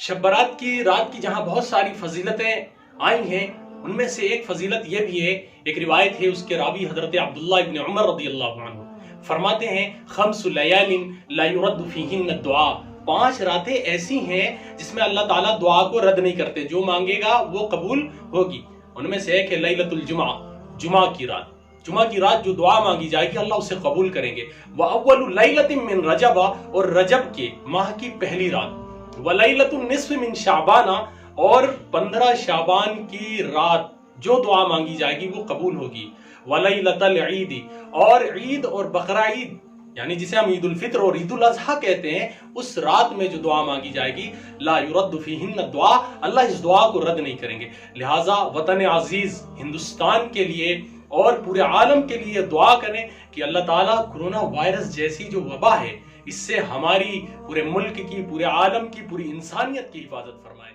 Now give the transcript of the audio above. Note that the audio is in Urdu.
شب برات کی رات کی جہاں بہت ساری فضیلتیں آئی ہیں، ان میں سے ایک فضیلت یہ بھی ہے، ایک روایت ہے، اس کے راوی حضرت عبداللہ ابن عمر رضی اللہ عنہ فرماتے ہیں، خمس لیال لا يرد فیہن الدعاء، 5 راتیں ایسی ہیں جس میں اللہ تعالیٰ دعا کو رد نہیں کرتے، جو مانگے گا وہ قبول ہوگی۔ ان میں سے ایک ہے لیلۃ الجمعہ، جمعہ کی رات۔ جمعہ کی رات جو دعا مانگی جائے گی اللہ اسے قبول کریں گے۔ وَأَوَّلُ لَيْلَةٍ مِّن رَجَبَ، اور رجب کے ماہ کی پہلی رات۔ وَلَيْلَةُ النِّصْفِ مِن شَعْبَانَ، اور 15 شعبان کی رات جو دعا مانگی جائے گی وہ قبول ہوگی۔ وَلَيْلَةَ الْعِيدِ، اور عید اور بقرہ عید یعنی جسے ہم عید الفطر اور عید الاضحیٰ کہتے ہیں، اس رات میں جو دعا مانگی جائے گی لا يرد فیہن الدعاء، اللہ اس دعا کو رد نہیں کریں گے۔ لہٰذا وطن عزیز ہندوستان کے لیے اور پورے عالم کے لیے دعا کریں کہ اللہ تعالیٰ کرونا وائرس جیسی جو وبا ہے اس سے ہماری پورے ملک کی، پورے عالم کی، پوری انسانیت کی حفاظت فرمائے۔